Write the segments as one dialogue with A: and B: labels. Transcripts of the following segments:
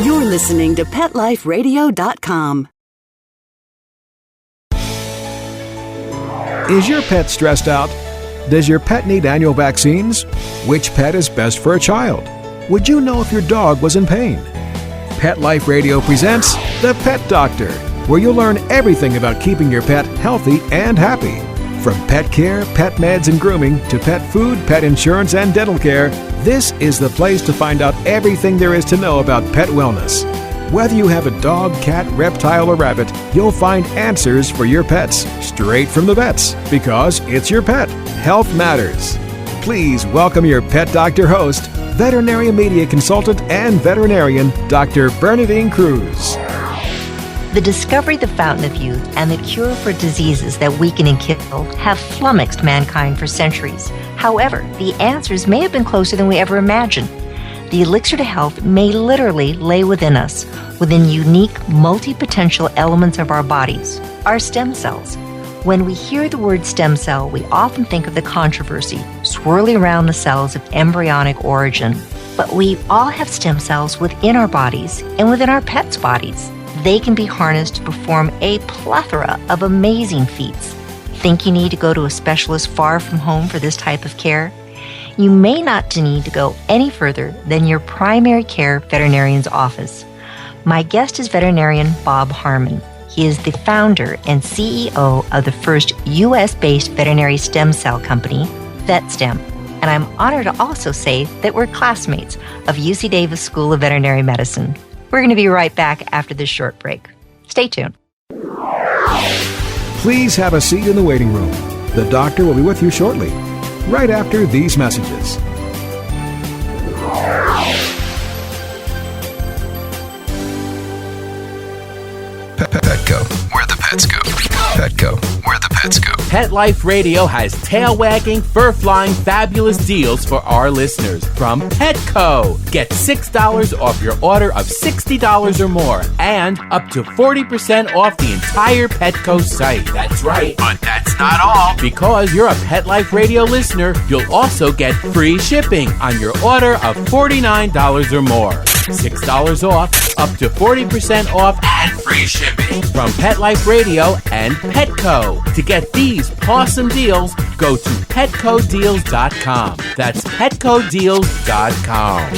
A: You're listening to PetLifeRadio.com.
B: Is your pet stressed out? Does your pet need annual vaccines? Which pet is best for a child? Would you know if your dog was in pain? Pet Life Radio presents The Pet Doctor, where you'll learn everything about keeping your pet healthy and happy. From pet care, pet meds and grooming, to pet food, pet insurance, and dental care, this is the place to find out everything there is to know about pet wellness. Whether you have a dog, cat, reptile, or rabbit, you'll find answers for your pets straight from the vets, because it's your pet. Health matters. Please welcome your Pet Doctor host, veterinary media consultant and veterinarian, Dr. Bernadine Cruz.
C: The discovery, the fountain of youth, and the cure for diseases that weaken and kill have flummoxed mankind for centuries. However, the answers may have been closer than we ever imagined. The elixir to health may literally lay within us, within unique, multipotential elements of our bodies, our stem cells. When we hear the word stem cell, we often think of the controversy swirling around the cells of embryonic origin. But we all have stem cells within our bodies and within our pets' bodies. They can be harnessed to perform a plethora of amazing feats. Think you need to go to a specialist far from home for this type of care? You may not need to go any further than your primary care veterinarian's office. My guest is veterinarian Bob Harman. He is the founder and CEO of the first U.S.-based veterinary stem cell company, VetStem. And I'm honored to also say that we're classmates of UC Davis School of Veterinary Medicine. We're going to be right back after this short break. Stay tuned.
B: Please have a seat in the waiting room. The doctor will be with you shortly, right after these messages.
D: Petco, where the pets go. Petco, where the pets go.
E: Pet Life Radio has tail-wagging, fur-flying, fabulous deals for our listeners from Petco. Get $6 off your order of $60 or more and up to 40% off the entire Petco site. That's right. But that's not all. Because you're a Pet Life Radio listener, you'll also get free shipping on your order of $49 or more. $6 off, up to 40% off, and free shipping from Pet Life Radio and Petco. To get these awesome deals, go to petcodeals.com. That's petcodeals.com.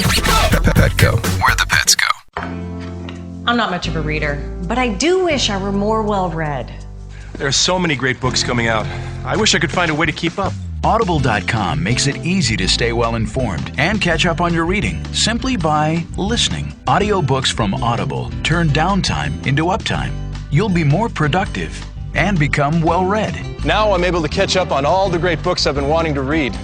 D: Petco, where the pets go.
F: I'm not much of a reader, but I do wish I were more well-read.
G: There are so many great books coming out. I wish I could find a way to keep up.
H: Audible.com makes it easy to stay well informed and catch up on your reading simply by listening. Audiobooks from Audible turn downtime into uptime. You'll be more productive and become well read.
G: Now I'm able to catch up on all the great books I've been wanting to read.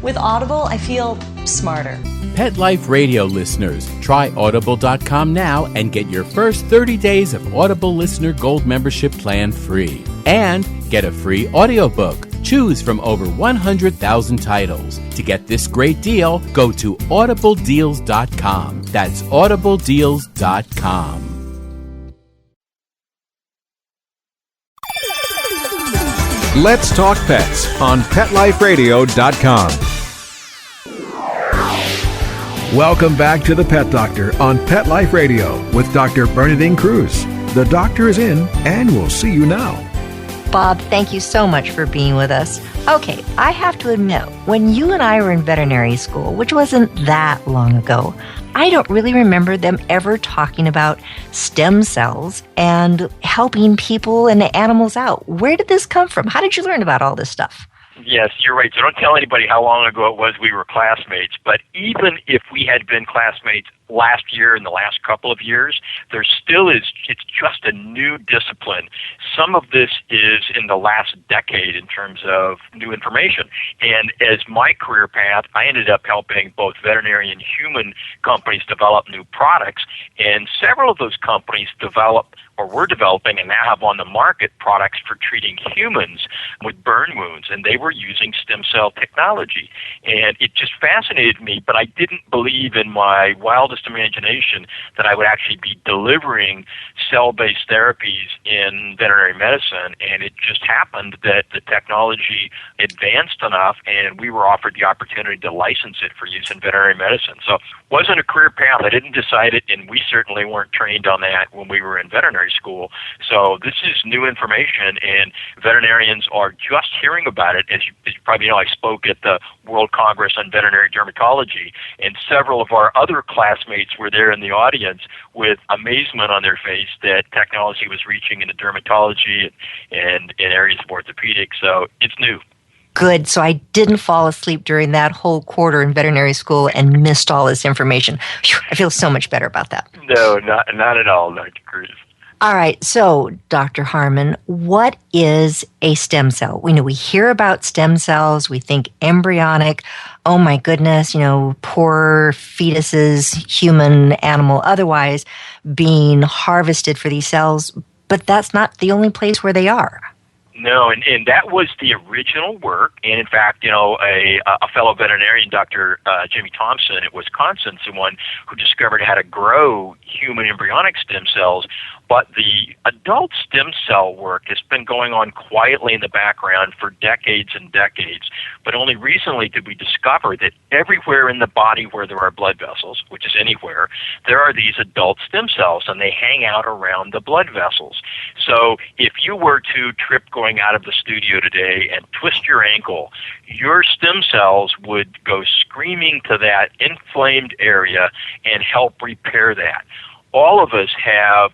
F: With Audible, I feel smarter.
E: Pet Life Radio listeners, try Audible.com now and get your first 30 days of Audible Listener Gold membership plan free. And get a free audiobook. Choose from over 100,000 titles. To get this great deal, go to audibledeals.com. That's audibledeals.com.
B: Let's Talk Pets on PetLifeRadio.com. Welcome back to The Pet Doctor on Pet Life Radio with Dr. Bernadine Cruz. The doctor is in and we'll see you now.
C: Bob, thank you so much for being with us. Okay, I have to admit, when you and I were in veterinary school, which wasn't that long ago, I don't really remember them ever talking about stem cells and helping people and the animals out. Where did this come from? How did you learn about all this stuff?
I: Yes, you're right. So don't tell anybody how long ago it was we were classmates. But even if we had been classmates last year and the last couple of years, there still is, it's just a new discipline. Some of this is in the last decade in terms of new information. And as my career path, I ended up helping both veterinary and human companies develop new products. And several of those companies developed or were developing and now have on the market products for treating humans with burn wounds, and they were using stem cell technology. And it just fascinated me, but I didn't believe in my wildest wildest imagination that I would actually be delivering cell-based therapies in veterinary medicine, and it just happened that the technology advanced enough and we were offered the opportunity to license it for use in veterinary medicine. So it wasn't a career path. I didn't decide it, and we certainly weren't trained on that when we were in veterinary school. So this is new information, and veterinarians are just hearing about it. As you probably know, I spoke at the World Congress on Veterinary Dermatology, and several of our other classmates were there in the audience with amazement on their face that technology was reaching into dermatology and in areas of orthopedics. So it's new.
C: Good. So I didn't fall asleep during that whole quarter in veterinary school and missed all this information. Whew, I feel so much better about that.
I: No, not at all, Dr. Cruz.
C: All right. So, Dr. Harman, what is a stem cell? We know we hear about stem cells. We think embryonic. Oh, my goodness, poor fetuses, human, animal, otherwise, being harvested for these cells. But that's not the only place where they are.
I: No, and that was the original work. And in fact, a fellow veterinarian, Dr. Jimmy Thompson at Wisconsin, is the one who discovered how to grow human embryonic stem cells. But the adult stem cell work has been going on quietly in the background for decades and decades. But only recently did we discover that everywhere in the body where there are blood vessels, which is anywhere, there are these adult stem cells, and they hang out around the blood vessels. So if you were to trip going out of the studio today and twist your ankle, your stem cells would go screaming to that inflamed area and help repair that. All of us have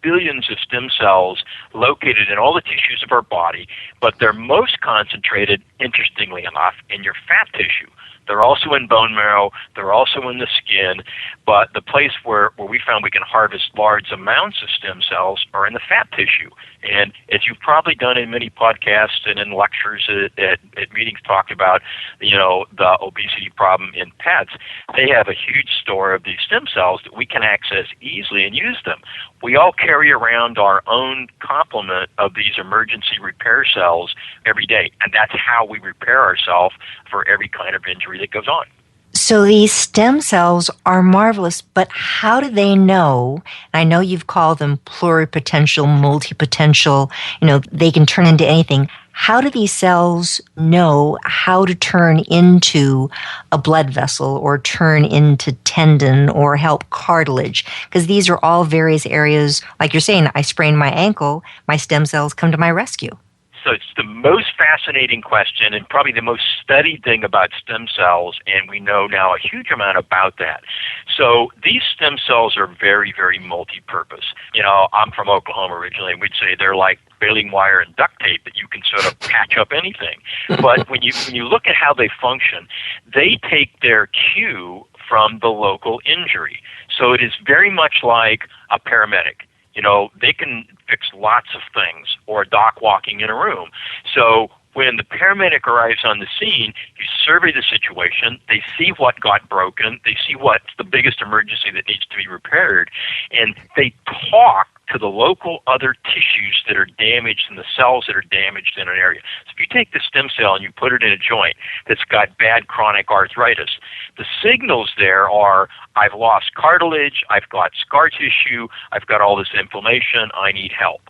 I: billions of stem cells located in all the tissues of our body, but they're most concentrated, interestingly enough, in your fat tissue. They're also in bone marrow, they're also in the skin, but the place where we found we can harvest large amounts of stem cells are in the fat tissue. And as you've probably done in many podcasts and in lectures at meetings talked about, the obesity problem in pets, they have a huge store of these stem cells that we can access easily and use them. We all carry around our own complement of these emergency repair cells every day, and that's how we repair ourselves for every kind of injury that goes on.
C: So these stem cells are marvelous, but how do they know? I know you've called them pluripotential, multipotential, they can turn into anything. How do these cells know how to turn into a blood vessel or turn into tendon or help cartilage? Because these are all various areas. Like you're saying, I sprained my ankle, my stem cells come to my rescue.
I: So it's the most fascinating question and probably the most studied thing about stem cells, and we know now a huge amount about that. So these stem cells are very, very multi-purpose. I'm from Oklahoma originally, and we'd say they're like baling wire and duct tape that you can sort of patch up anything. But when you look at how they function, they take their cue from the local injury. So it is very much like a paramedic. They can fix lots of things, or a doc walking in a room. So when the paramedic arrives on the scene, you survey the situation, they see what got broken, they see what's the biggest emergency that needs to be repaired, and they talk to the local other tissues that are damaged and the cells that are damaged in an area. So if you take the stem cell and you put it in a joint that's got bad chronic arthritis, the signals there are, I've lost cartilage, I've got scar tissue, I've got all this inflammation, I need help.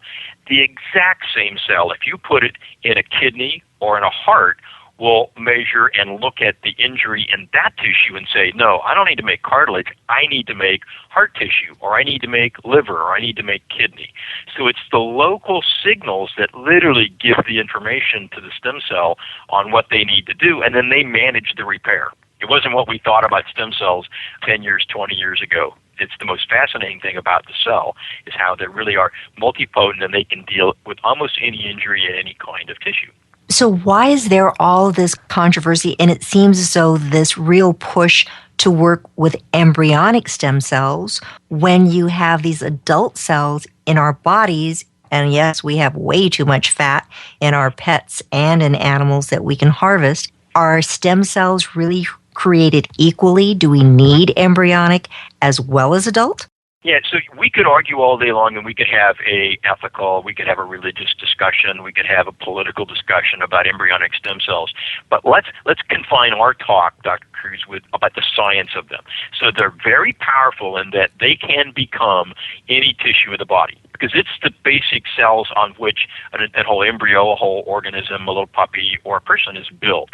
I: The exact same cell, if you put it in a kidney or in a heart, will measure and look at the injury in that tissue and say, no, I don't need to make cartilage, I need to make heart tissue, or I need to make liver, or I need to make kidney. So it's the local signals that literally give the information to the stem cell on what they need to do, and then they manage the repair. It wasn't what we thought about stem cells 10 years, 20 years ago. It's the most fascinating thing about the cell is how they really are multipotent, and they can deal with almost any injury in any kind of tissue.
C: So why is there all this controversy? And it seems as though this real push to work with embryonic stem cells when you have these adult cells in our bodies. And yes, we have way too much fat in our pets and in animals that we can harvest. Are stem cells really created equally? Do we need embryonic as well as adult?
I: Yeah, so we could argue all day long, and we could have a ethical, we could have a religious discussion, we could have a political discussion about embryonic stem cells. But let's confine our talk, Dr. Cruz, about the science of them. So they're very powerful in that they can become any tissue of the body, because it's the basic cells on which a whole embryo, a whole organism, a little puppy, or a person is built.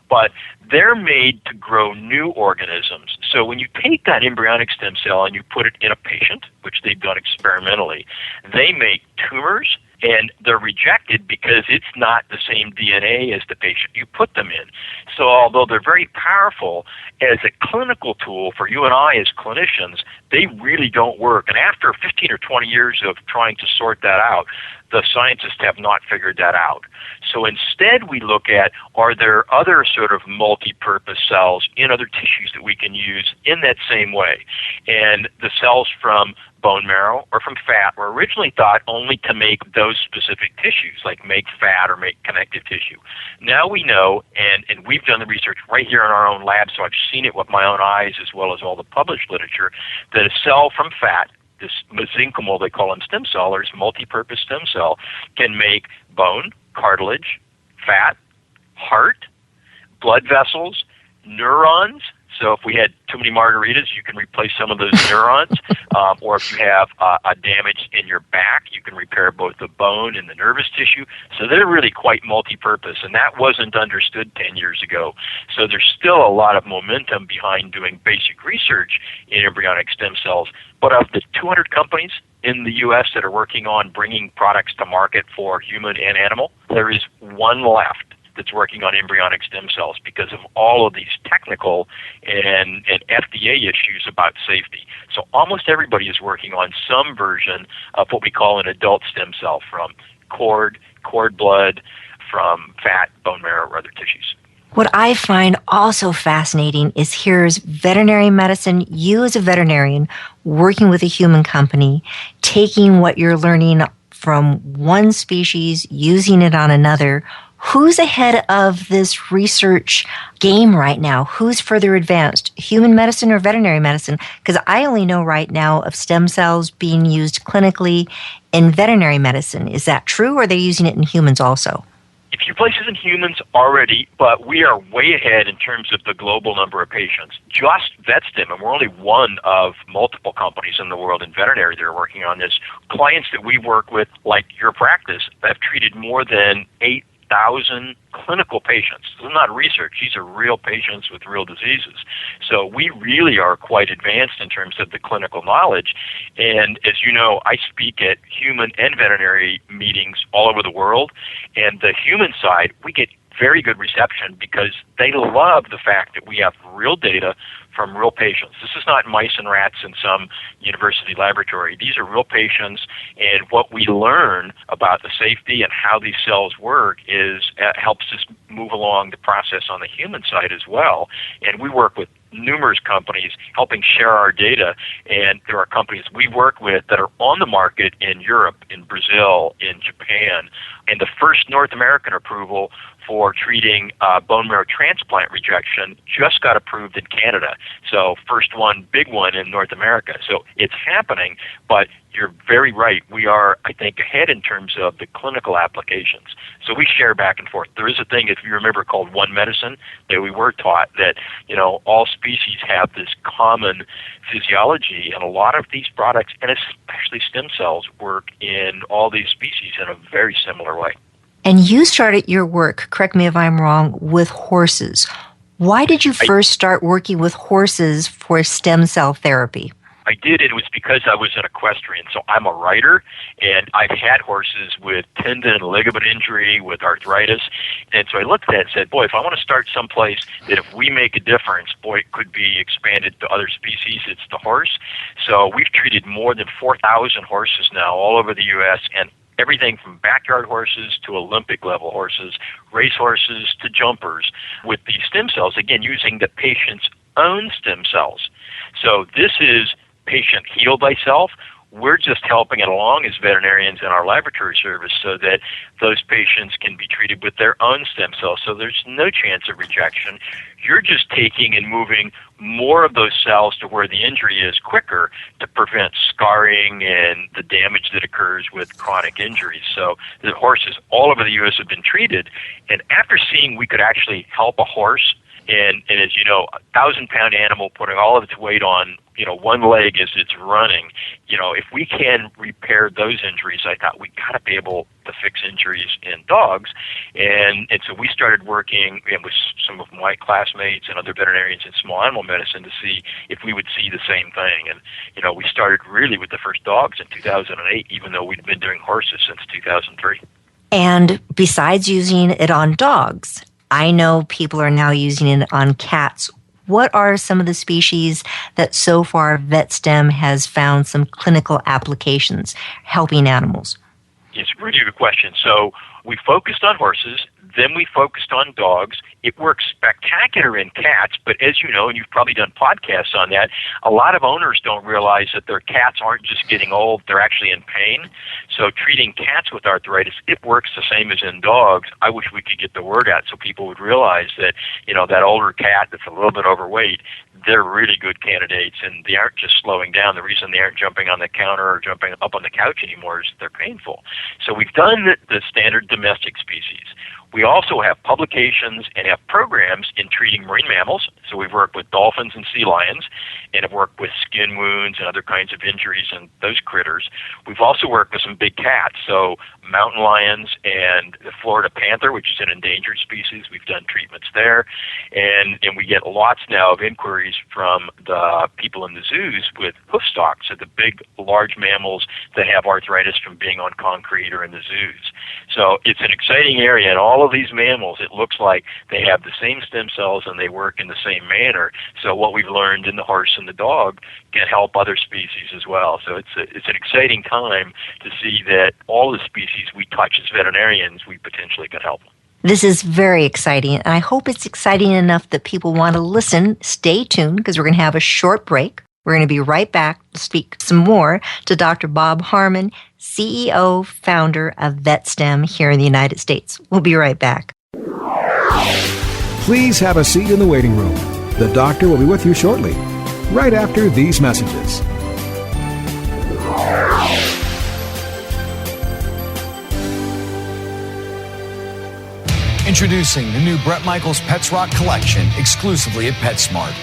I: But they're made to grow new organisms. So when you take that embryonic stem cell and you put it in a patient, which they've done experimentally, they make tumors, and they're rejected because it's not the same DNA as the patient you put them in. So although they're very powerful as a clinical tool for you and I as clinicians, they really don't work. And after 15 or 20 years of trying to sort that out, the scientists have not figured that out. So instead we look at, are there other sort of multi-purpose cells in other tissues that we can use in that same way? And the cells from bone marrow or from fat were originally thought only to make those specific tissues, like make fat or make connective tissue. Now we know, and we've done the research right here in our own lab, so I've seen it with my own eyes as well as all the published literature, that a cell from fat, this mesenchymal, they call them stem cell, or multi-purpose stem cell, can make bone, cartilage, fat, heart, blood vessels, neurons. So if we had too many margaritas, you can replace some of those neurons. Or if you have a damage in your back, you can repair both the bone and the nervous tissue. So they're really quite multi-purpose, and that wasn't understood 10 years ago. So there's still a lot of momentum behind doing basic research in embryonic stem cells. But of the 200 companies in the U.S. that are working on bringing products to market for human and animal, there is one left that's working on embryonic stem cells because of all of these technical and FDA issues about safety. So almost everybody is working on some version of what we call an adult stem cell, from cord blood, from fat, bone marrow, or other tissues.
C: What I find also fascinating is here's veterinary medicine, you as a veterinarian working with a human company, taking what you're learning from one species, using it on another. Who's ahead of this research game right now? Who's further advanced, human medicine or veterinary medicine? Because I only know right now of stem cells being used clinically in veterinary medicine. Is that true, or are they using it in humans also?
I: A few places in humans already, but we are way ahead in terms of the global number of patients. Just VetStem, and we're only one of multiple companies in the world in veterinary that are working on this. Clients that we work with, like your practice, have treated more than 8,000 clinical patients. This is not research. These are real patients with real diseases. So we really are quite advanced in terms of the clinical knowledge. And as you know, I speak at human and veterinary meetings all over the world. And the human side, we get very good reception because they love the fact that we have real data from real patients. This is not mice and rats in some university laboratory. These are real patients, and what we learn about the safety and how these cells work is helps us move along the process on the human side as well. And we work with numerous companies helping share our data, and there are companies we work with that are on the market in Europe, in Brazil, in Japan, and the first North American approval for treating bone marrow transplant rejection just got approved in Canada. So first one, big one in North America. So it's happening, but you're very right. We are, I think, ahead in terms of the clinical applications. So we share back and forth. There is a thing, if you remember, called One Medicine that we were taught that, you know, all species have this common physiology, and a lot of these products, and especially stem cells, work in all these species in a very similar way.
C: And you started your work, correct me if I'm wrong, with horses. Why did you first start working with horses for stem cell therapy?
I: I did. It was because I was an equestrian. So I'm a rider, and I've had horses with tendon and ligament injury, with arthritis. And so I looked at it and said, boy, if I want to start someplace that if we make a difference, boy, it could be expanded to other species, it's the horse. So we've treated more than 4,000 horses now all over the U.S., and everything from backyard horses to Olympic-level horses, race horses to jumpers, with these stem cells, again, using the patient's own stem cells. So this is patient heal thyself. we're just helping it along as veterinarians in our laboratory service so that those patients can be treated with their own stem cells. So there's no chance of rejection. You're just taking and moving more of those cells to where the injury is quicker to prevent scarring and the damage that occurs with chronic injuries. So the horses all over the U.S. have been treated, and after seeing we could actually help a horse, and as you know, a 1,000-pound animal putting all of its weight on, one leg as it's running, if we can repair those injuries, I thought we got to be able to fix injuries in dogs. And so we started working with some of my classmates and other veterinarians in small animal medicine to see if we would see the same thing. And, we started really with the first dogs in 2008, even though we'd been doing horses since 2003. And
C: besides using it on dogs, I know people are now using it on cats. What are some of the species that so far VetStem has found some clinical applications helping animals?
I: It's a really good question. So we focused on horses, then we focused on dogs. It works spectacular in cats, but as you know, and you've probably done podcasts on that, a lot of owners don't realize that their cats aren't just getting old, they're actually in pain. So treating cats with arthritis, it works the same as in dogs. I wish we could get the word out so people would realize that, that older cat that's a little bit overweight, they're really good candidates, and they aren't just slowing down. The reason they aren't jumping on the counter or jumping up on the couch anymore is they're painful. So we've done the standard domestic species. We also have publications and have programs in treating marine mammals. So we've worked with dolphins and sea lions and have worked with skin wounds and other kinds of injuries in those critters. We've also worked with some big cats, so mountain lions and the Florida panther, which is an endangered species. We've done treatments there. And we get lots now of inquiries from the people in the zoos with hoof stocks, so the big, large mammals that have arthritis from being on concrete or in the zoos. So it's an exciting area, and all of these mammals, it looks like they have the same stem cells and they work in the same manner. So what we've learned in the horse and the dog can help other species as well. So it's an exciting time to see that all the species we touch as veterinarians, we potentially can help them.
C: This is very exciting, and I hope it's exciting enough that people want to listen. Stay tuned, because we're going to have a short break. We're going to be right back to speak some more to Dr. Bob Harman, CEO, founder of VetStem here in the United States. We'll be right back.
B: Please have a seat in the waiting room. The doctor will be with you shortly, right after these messages.
H: Introducing the new Bret Michaels Pets Rock collection exclusively at PetSmart.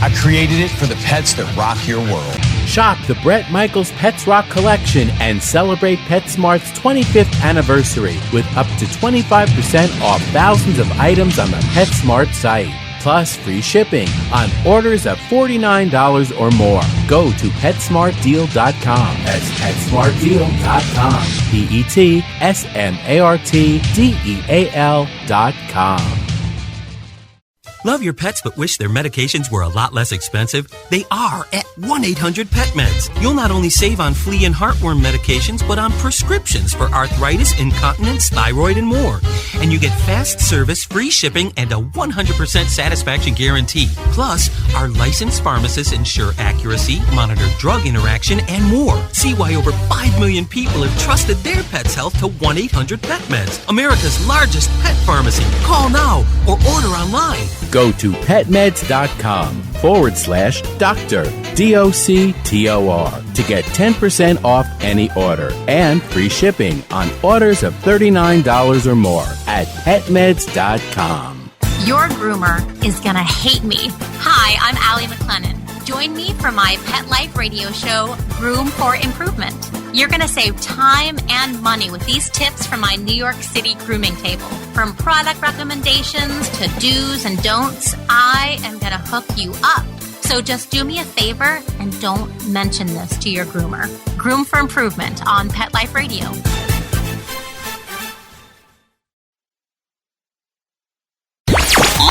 H: I created it for the pets that rock your world.
E: Shop the Bret Michaels Pets Rock collection and celebrate PetSmart's 25th anniversary with up to 25% off thousands of items on the PetSmart site. Plus free shipping on orders of $49 or more. Go to PetSmartDeal.com. That's PetSmartDeal.com. PetSmartDeal.com.
J: Love your pets but wish their medications were a lot less expensive? They are at 1-800-PET-MEDS. You'll not only save on flea and heartworm medications, but on prescriptions for arthritis, incontinence, thyroid, and more. And you get fast service, free shipping, and a 100% satisfaction guarantee. Plus, our licensed pharmacists ensure accuracy, monitor drug interaction, and more. See why over 5 million people have trusted their pet's health to 1-800-PET-MEDS, America's largest pet pharmacy. Call now or order online.
E: Go to petmeds.com/doctor, DOCTOR, to get 10% off any order and free shipping on orders of $39 or more at petmeds.com.
K: Your groomer is going to hate me. Hi, I'm Allie McLennan. Join me for my Pet Life radio show, Groom for Improvement. You're going to save time and money with these tips from my New York City grooming table. From product recommendations to do's and don'ts, I am going to hook you up. So just do me a favor and don't mention this to your groomer. Groom for Improvement on Pet Life Radio.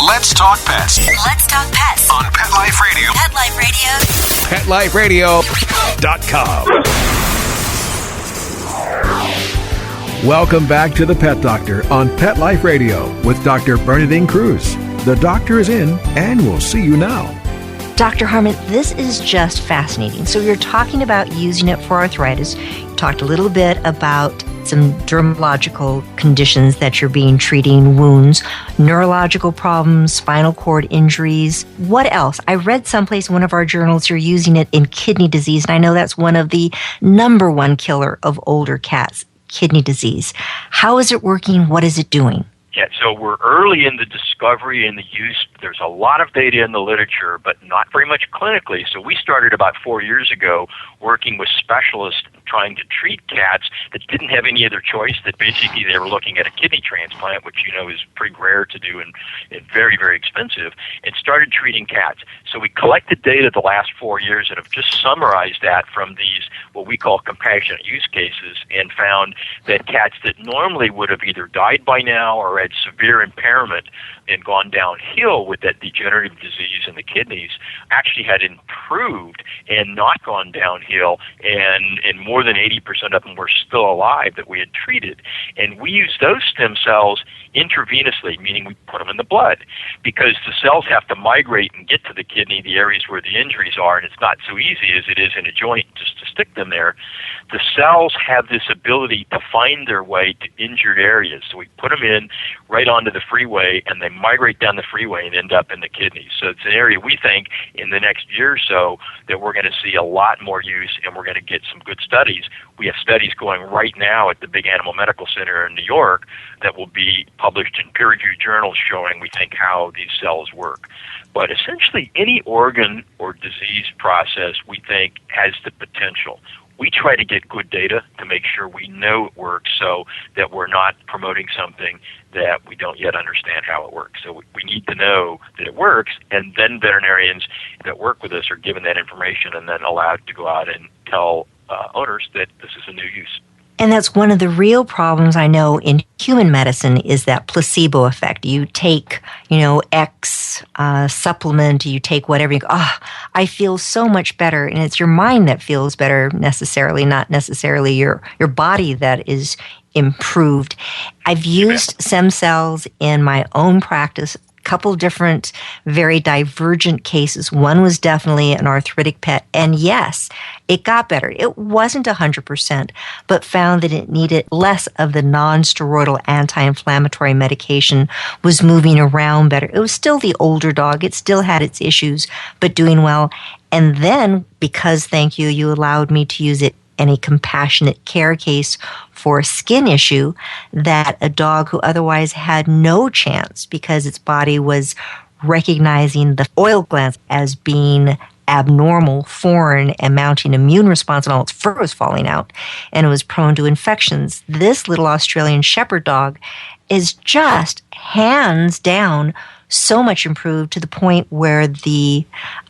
D: Let's talk pets.
K: Let's talk pets
D: On Pet Life Radio.
K: Pet Life Radio.
B: PetLifeRadio.com. Welcome back to the Pet Doctor on Pet Life Radio with Dr. Bernadine Cruz. The doctor is in, and we'll see you now.
C: Dr. Harman, this is just fascinating. So you're talking about using it for arthritis. You talked a little bit about some dermatological conditions that you're treating, wounds, neurological problems, spinal cord injuries. What else? I read someplace in one of our journals you're using it in kidney disease, and I know that's one of the number one killer of older cats, kidney disease. How is it working? What is it doing?
I: Yeah, so we're early in the discovery and the use. There's a lot of data in the literature, but not very much clinically. So we started about 4 years ago working with specialists trying to treat cats that didn't have any other choice, that basically they were looking at a kidney transplant, which is pretty rare to do and very, very expensive, and started treating cats. So we collected data the last 4 years and have just summarized that from these, what we call compassionate use cases, and found that cats that normally would have either died by now or had severe impairment and gone downhill with that degenerative disease in the kidneys actually had improved and not gone downhill, and more than 80% of them were still alive that we had treated. And we use those stem cells intravenously, meaning we put them in the blood, because the cells have to migrate and get to the kidney, the areas where the injuries are, and it's not so easy as it is in a joint just to stick them there. The cells have this ability to find their way to injured areas. So we put them in right onto the freeway, and they migrate down the freeway and end up in the kidneys. So it's an area we think in the next year or so that we're going to see a lot more use, and we're going to get some good studies. We have studies going right now at the big Animal Medical Center in New York that will be published in peer-reviewed journals showing, we think, how these cells work. But essentially any organ or disease process we think has the potential. We try to get good data to make sure we know it works, so that we're not promoting something that we don't yet understand how it works. So we need to know that it works, and then veterinarians that work with us are given that information and then allowed to go out and tell owners that this is a new use.
C: And that's one of the real problems I know in human medicine is that placebo effect. You take, X supplement, you take whatever, you go, I feel so much better. And it's your mind that feels better necessarily, not necessarily your body that is improved. I've used stem cells in my own practice, couple different, very divergent cases. One was definitely an arthritic pet, and yes, it got better. It wasn't 100%, but found that it needed less of the non-steroidal anti-inflammatory medication, was moving around better. It was still the older dog. It still had its issues, but doing well. And then, because, thank you, you allowed me to use it in a compassionate care case for a skin issue, that a dog who otherwise had no chance because its body was recognizing the oil glands as being abnormal, foreign, and mounting immune response, and all its fur was falling out, and it was prone to infections. This little Australian Shepherd dog is just hands down so much improved, to the point where the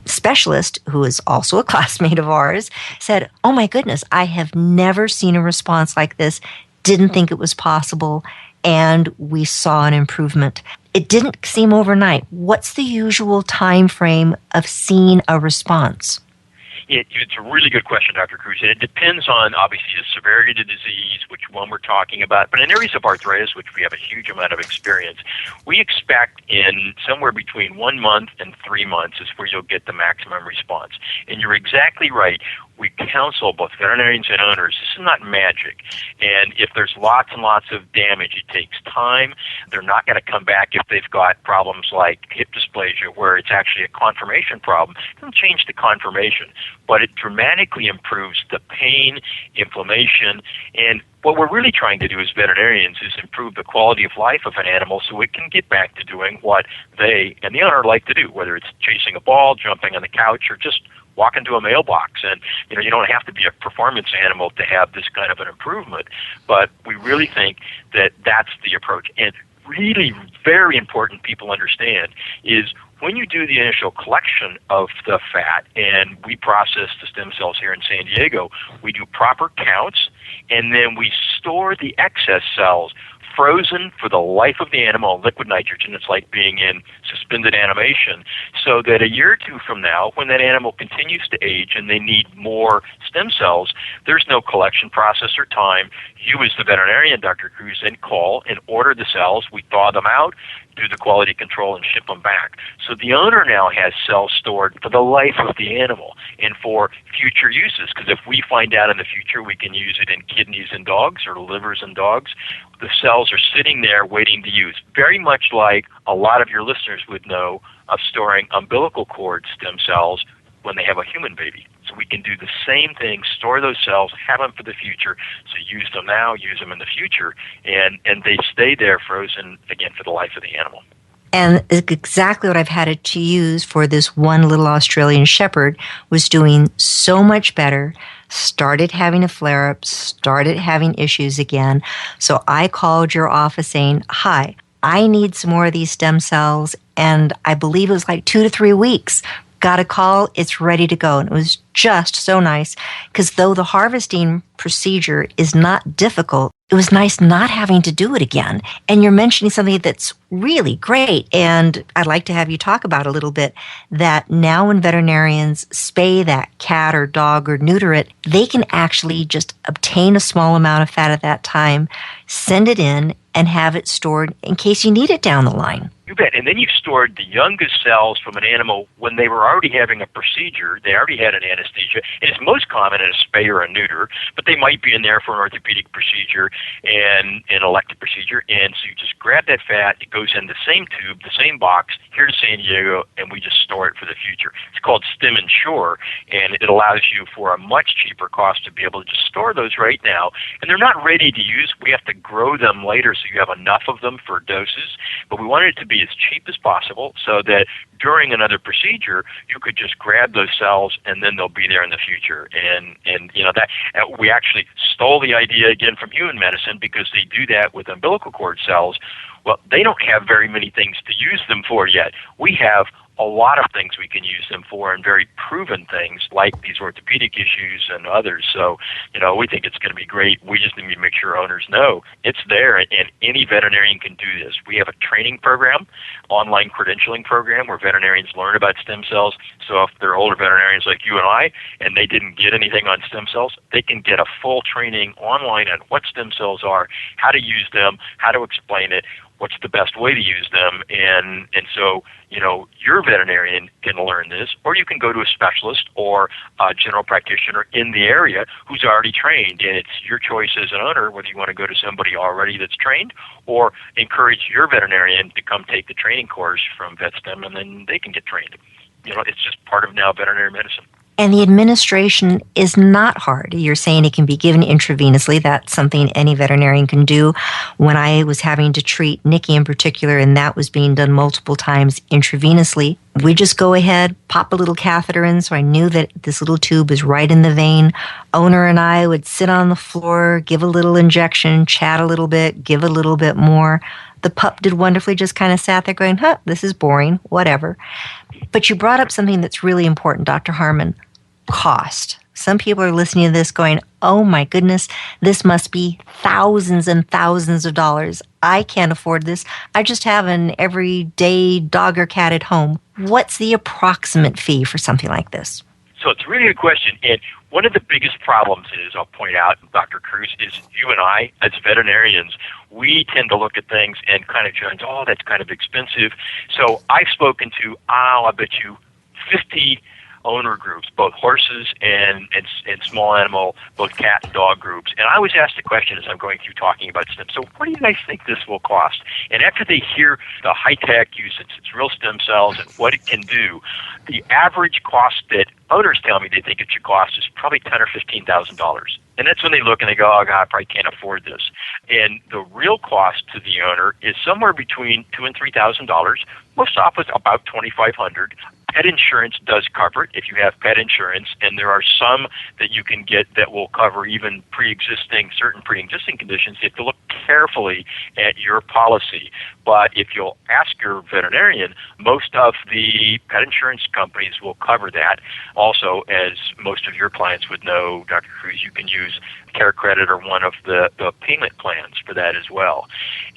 C: specialist, who is also a classmate of ours, said, "Oh my goodness, I have never seen a response like this, didn't think it was possible," and we saw an improvement. It didn't seem overnight. What's the usual time frame of seeing a response?
I: It's a really good question, Dr. Cruz. And it depends on, obviously, the severity of the disease, which one we're talking about. But in areas of arthritis, which we have a huge amount of experience, we expect in somewhere between 1 month and 3 months is where you'll get the maximum response. And you're exactly right. We counsel both veterinarians and owners, this is not magic. And if there's lots and lots of damage, it takes time. They're not going to come back if they've got problems like hip dysplasia, where it's actually a conformation problem. It doesn't change the conformation, but it dramatically improves the pain, inflammation, and what we're really trying to do as veterinarians is improve the quality of life of an animal so it can get back to doing what they and the owner like to do, whether it's chasing a ball, jumping on the couch, or just walking to a mailbox. And you don't have to be a performance animal to have this kind of an improvement, but we really think that that's the approach. And really very important people understand is when you do the initial collection of the fat, and we process the stem cells here in San Diego, we do proper counts, and then we store the excess cells frozen for the life of the animal in liquid nitrogen. It's like being in suspended animation, so that a year or two from now, when that animal continues to age and they need more stem cells, there's no collection process or time. You as the veterinarian, Dr. Cruz, then call and order the cells. We thaw them out, do the quality control, and ship them back. So the owner now has cells stored for the life of the animal and for future uses, because if we find out in the future we can use it in kidneys in dogs or livers in dogs, the cells are sitting there waiting to use. Very much like a lot of your listeners would know of storing umbilical cord stem cells when they have a human baby. So we can do the same thing, store those cells, have them for the future. So use them now, use them in the future, and they stay there frozen, again, for the life of the animal.
C: And exactly what I've had it to use for this one little Australian shepherd was doing so much better, started having a flare-up, started having issues again. So I called your office saying, hi, I need some more of these stem cells, and I believe it was like 2 to 3 weeks. Got a call, it's ready to go. And it was just so nice, because though the harvesting procedure is not difficult, it was nice not having to do it again. And you're mentioning something that's really great, and I'd like to have you talk about a little bit, that now when veterinarians spay that cat or dog or neuter it, they can actually just obtain a small amount of fat at that time, send it in, and have it stored in case you need it down the line.
I: You bet. And then you've stored the youngest cells from an animal when they were already having a procedure. They already had an anesthesia. And it's most common in a spay or a neuter, but they might be in there for an orthopedic procedure and an elective procedure. And so you just grab that fat, it goes in the same tube, the same box, here to San Diego, and we just store it for the future. It's called Stem Ensure, and it allows you for a much cheaper cost to be able to just store those right now. And they're not ready to use. We have to grow them later so you have enough of them for doses, but we wanted it to be as cheap as possible so that during another procedure you could just grab those cells and then they'll be there in the future. And you know that we actually stole the idea again from human medicine, because they do that with umbilical cord cells. Well, they don't have very many things to use them for yet. We have a lot of things we can use them for, and very proven things like these orthopedic issues and others. So, you know, we think it's going to be great. We just need to make sure owners know it's there, and any veterinarian can do this. We have a training program, online credentialing program, where veterinarians learn about stem cells. So if they're older veterinarians like you and I, and they didn't get anything on stem cells, they can get a full training online on what stem cells are, how to use them, how to explain it, what's the best way to use them, and so, you know, your veterinarian can learn this, or you can go to a specialist or a general practitioner in the area who's already trained, and it's your choice as an owner whether you want to go to somebody already that's trained or encourage your veterinarian to come take the training course from VetStem, and then they can get trained. You know, it's just part of now veterinary medicine.
C: And the administration is not hard. You're saying it can be given intravenously. That's something any veterinarian can do. When I was having to treat Nikki in particular, and that was being done multiple times intravenously, we just go ahead, pop a little catheter in, so I knew that this little tube is right in the vein. Owner and I would sit on the floor, give a little injection, chat a little bit, give a little bit more. The pup did wonderfully, just kind of sat there going, this is boring, whatever. But you brought up something that's really important, Dr. Harman, cost. Some people are listening to this going, oh my goodness, this must be thousands and thousands of dollars. I can't afford this. I just have an everyday dog or cat at home. What's the approximate fee for something like this?
I: So it's a really good question. And one of the biggest problems is, I'll point out, Dr. Cruz, is you and I, as veterinarians, we tend to look at things and kind of judge, that's kind of expensive. So I've spoken to, I bet you, 50 owner groups, both horses and small animal, both cat and dog groups. And I always ask the question as I'm going through talking about stem. So what do you guys think this will cost? And after they hear the high-tech usage, it's real stem cells and what it can do, the average cost that owners tell me they think it should cost is probably $10,000 or $15,000. And that's when they look and they go, oh, God, I probably can't afford this. And the real cost to the owner is somewhere between $2,000 and $3,000. Most often about $2,500. Pet insurance does cover it if you have pet insurance, and there are some that you can get that will cover even certain pre-existing conditions. You have to look carefully at your policy. But if you'll ask your veterinarian, most of the pet insurance companies will cover that. Also, as most of your clients would know, Dr. Cruz, you can use Care Credit or one of the payment plans for that as well.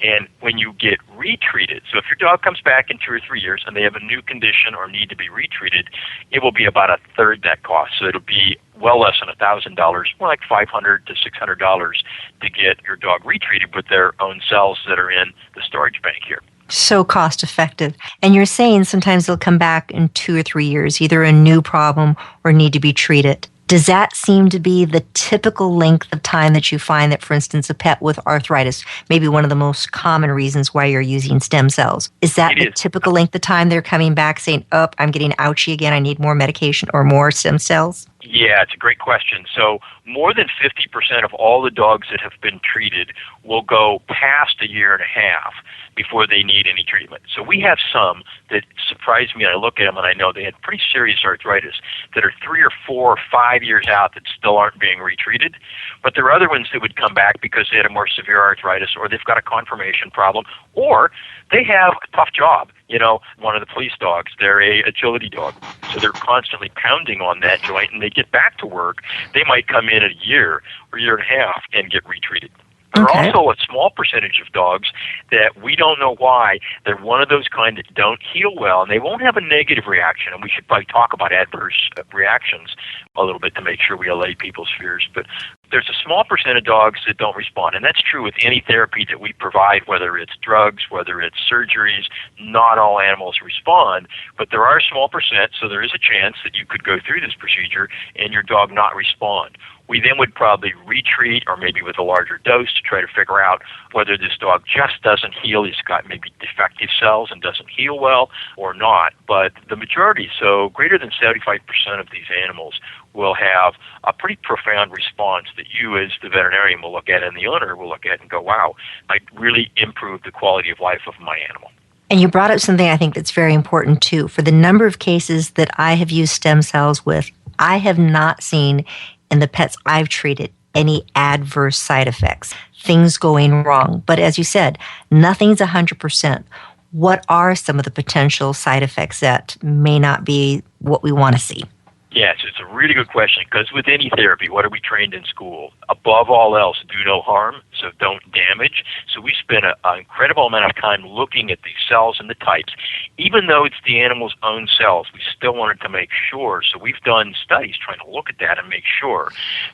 I: And when you get retreated, so if your dog comes back in 2 or 3 years and they have a new condition or need to be retreated, it will be about a third that cost. So it'll be well less than $1,000, more like $500 to $600 to get your dog retreated with their own cells that are in the storage bank here.
C: So cost effective. And you're saying sometimes they'll come back in 2 or 3 years, either a new problem or need to be treated. Does that seem to be the typical length of time that you find that, for instance, a pet with arthritis, maybe one of the most common reasons why you're using stem cells? Is that the typical length of time they're coming back saying, oh, I'm getting ouchy again, I need more medication or more stem cells?
I: Yeah, it's a great question. So more than 50% of all the dogs that have been treated will go past a year and a half before they need any treatment. So we have some that surprise me, and I look at them and I know they had pretty serious arthritis that are 3 or 4 or 5 years out that still aren't being retreated. But there are other ones that would come back because they had a more severe arthritis, or they've got a conformation problem, or they have a tough job. You know, one of the police dogs, they're a agility dog, so they're constantly pounding on that joint, and they get back to work. They might come in a year or year and a half and get retreated. There are also a small percentage of dogs that we don't know why. They're one of those kind that don't heal well, and they won't have a negative reaction. And we should probably talk about adverse reactions a little bit to make sure we allay people's fears. But there's a small percent of dogs that don't respond, and that's true with any therapy that we provide, whether it's drugs, whether it's surgeries. Not all animals respond, but there are a small percent, so there is a chance that you could go through this procedure and your dog not respond. We then would probably retreat, or maybe with a larger dose, to try to figure out whether this dog just doesn't heal. He's got maybe defective cells and doesn't heal well or not. But the majority, so greater than 75% of these animals, will have a pretty profound response that you as the veterinarian will look at and the owner will look at and go, wow, I really improved the quality of life of my animal.
C: And you brought up something I think that's very important too. For the number of cases that I have used stem cells with, I have not seen in the pets I've treated any adverse side effects, things going wrong. But as you said, nothing's 100%. What are some of the potential side effects that may not be what we want to see?
I: Yes, it's a really good question, because with any therapy, what are we trained in school? Above all else, do no harm, so don't damage. So we spend an incredible amount of time looking at these cells and the types. Even though it's the animal's own cells, we still wanted to make sure. So we've done studies trying to look at that and make sure.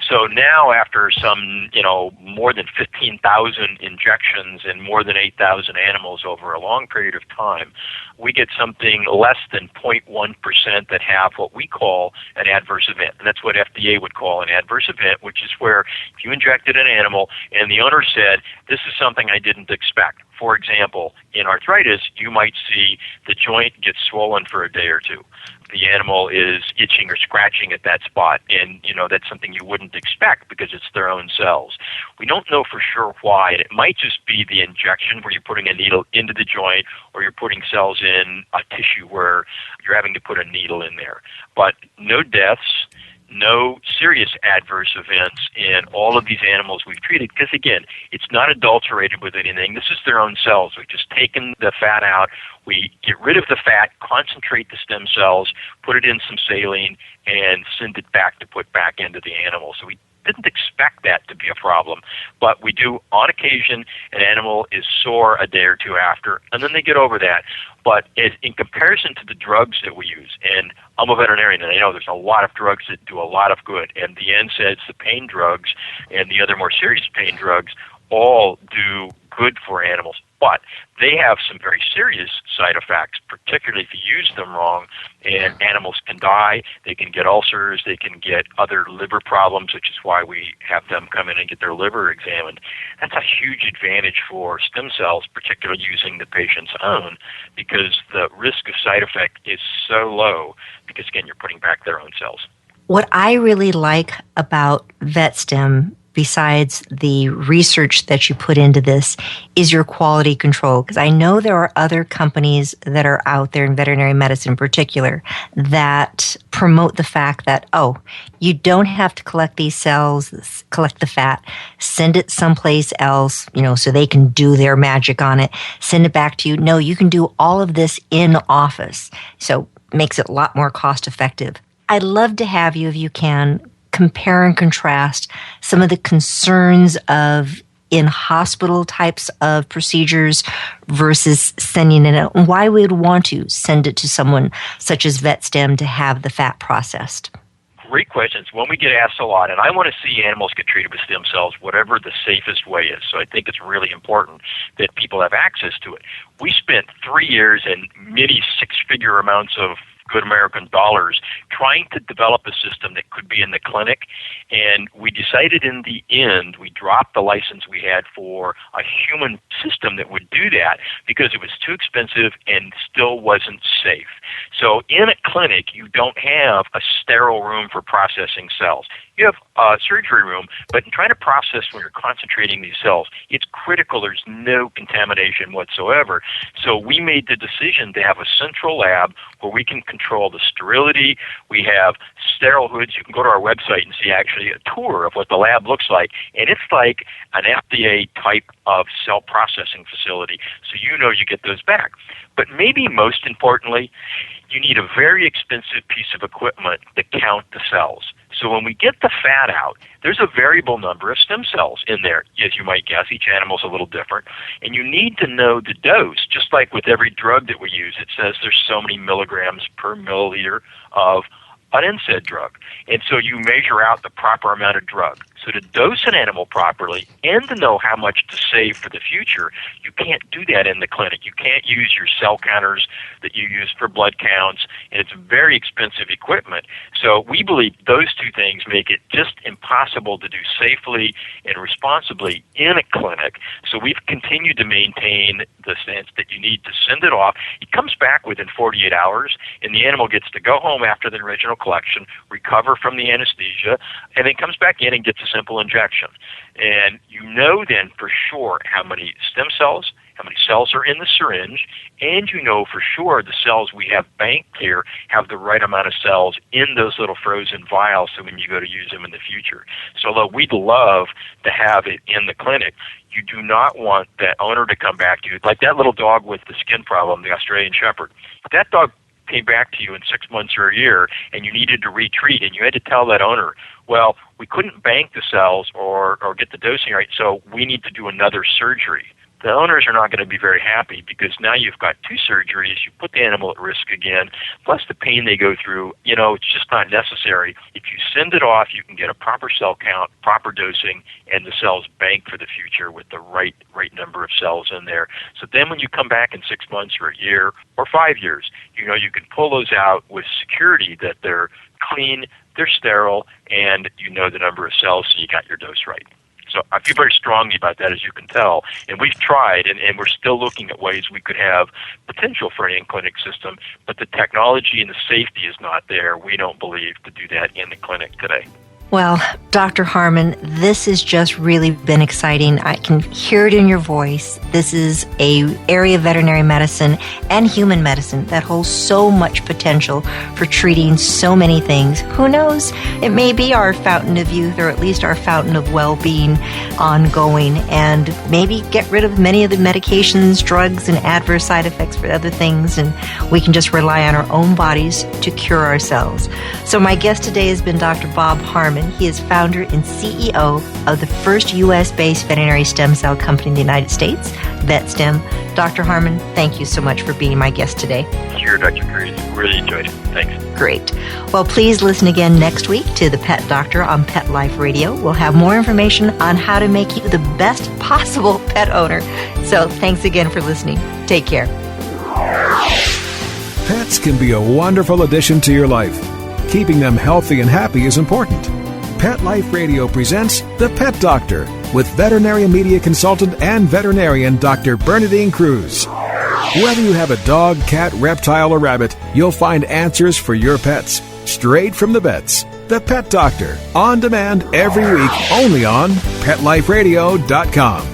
I: So now after some, more than 15,000 injections in more than 8,000 animals over a long period of time, we get something less than 0.1% that have what we call an adverse event. And that's what FDA would call an adverse event, which is where if you injected an animal and the owner said, this is something I didn't expect. For example, in arthritis, you might see the joint get swollen for a day or two. The animal is itching or scratching at that spot, and that's something you wouldn't expect because it's their own cells. We don't know for sure why, and it might just be the injection where you're putting a needle into the joint, or you're putting cells in a tissue where you're having to put a needle in there. But no deaths, no serious adverse events in all of these animals we've treated, because again, it's not adulterated with anything. This is their own cells. We've just taken the fat out. We get rid of the fat, concentrate the stem cells, put it in some saline, and send it back to put back into the animal. So we didn't expect that to be a problem. But we do, on occasion, an animal is sore a day or two after, and then they get over that. But in comparison to the drugs that we use, and I'm a veterinarian, and I know there's a lot of drugs that do a lot of good, and the NSAIDs, the pain drugs, and the other more serious pain drugs all do good for animals. But they have some very serious side effects, particularly if you use them wrong, and animals can die, they can get ulcers, they can get other liver problems, which is why we have them come in and get their liver examined. That's a huge advantage for stem cells, particularly using the patient's own, because the risk of side effect is so low, because again, you're putting back their own cells.
C: What I really like about VetStem, besides the research that you put into this, is your quality control. Because I know there are other companies that are out there in veterinary medicine in particular that promote the fact that, you don't have to collect these cells, collect the fat, send it someplace else, so they can do their magic on it, send it back to you. No, you can do all of this in office. So it makes it a lot more cost effective. I'd love to have you, if you can, compare and contrast some of the concerns of in-hospital types of procedures versus sending it out, and why we would want to send it to someone such as VetStem to have the fat processed?
I: Great questions. One we get asked a lot, and I want to see animals get treated with stem cells, whatever the safest way is. So I think it's really important that people have access to it. We spent 3 years and many six-figure amounts of good American dollars trying to develop a system that could be in the clinic, and we decided in the end we dropped the license we had for a human system that would do that because it was too expensive and still wasn't safe. So in a clinic, you don't have a sterile room for processing cells. You have a surgery room, but in trying to process when you're concentrating these cells, it's critical there's no contamination whatsoever. So we made the decision to have a central lab where we can control the sterility. We have sterile hoods. You can go to our website and see actually a tour of what the lab looks like, and it's like an FDA type of cell processing facility, so you know you get those back. But maybe most importantly, you need a very expensive piece of equipment to count the cells. So when we get the fat out, there's a variable number of stem cells in there. As you might guess, each animal's a little different. And you need to know the dose. Just like with every drug that we use, it says there's so many milligrams per milliliter of an NSAID drug. And so you measure out the proper amount of drug. So to dose an animal properly and to know how much to save for the future, you can't do that in the clinic. You can't use your cell counters that you use for blood counts, and it's very expensive equipment. So we believe those two things make it just impossible to do safely and responsibly in a clinic. So we've continued to maintain the stance that you need to send it off. It comes back within 48 hours, and the animal gets to go home after the original collection, recover from the anesthesia, and then comes back in and gets a simple injection. And you know then for sure how many stem cells, how many cells are in the syringe, and you know for sure the cells we have banked here have the right amount of cells in those little frozen vials so when you go to use them in the future. So although we'd love to have it in the clinic, you do not want that owner to come back to you. Like that little dog with the skin problem, the Australian Shepherd. If that dog came back to you in 6 months or a year and you needed to retreat and you had to tell that owner, well, we couldn't bank the cells or get the dosing right, so we need to do another surgery. The owners are not going to be very happy because now you've got two surgeries, you put the animal at risk again, plus the pain they go through, it's just not necessary. If you send it off, you can get a proper cell count, proper dosing, and the cells banked for the future with the right number of cells in there. So then when you come back in 6 months or a year or 5 years, you can pull those out with security that they're clean, they're sterile, and you know the number of cells, so you got your dose right. So I feel very strongly about that, as you can tell. And we've tried, and we're still looking at ways we could have potential for an in-clinic system, but the technology and the safety is not there, we don't believe, to do that in the clinic today.
C: Well, Dr. Harman, this has just really been exciting. I can hear it in your voice. This is an area of veterinary medicine and human medicine that holds so much potential for treating so many things. Who knows? It may be our fountain of youth, or at least our fountain of well-being ongoing, and maybe get rid of many of the medications, drugs, and adverse side effects for other things, and we can just rely on our own bodies to cure ourselves. So my guest today has been Dr. Bob Harman. He is founder and CEO of the first U.S.-based veterinary stem cell company in the United States, VetStem. Dr. Harman, thank you so much for being my guest today.
I: Sure, Dr. Cruz. Really enjoyed it. Thanks.
C: Great. Well, please listen again next week to The Pet Doctor on Pet Life Radio. We'll have more information on how to make you the best possible pet owner. So thanks again for listening. Take care.
B: Pets can be a wonderful addition to your life. Keeping them healthy and happy is important. Pet Life Radio presents The Pet Doctor with veterinary media consultant and veterinarian Dr. Bernadine Cruz. Whether you have a dog, cat, reptile, or rabbit, you'll find answers for your pets straight from the vets. The Pet Doctor, on demand every week, only on PetLifeRadio.com.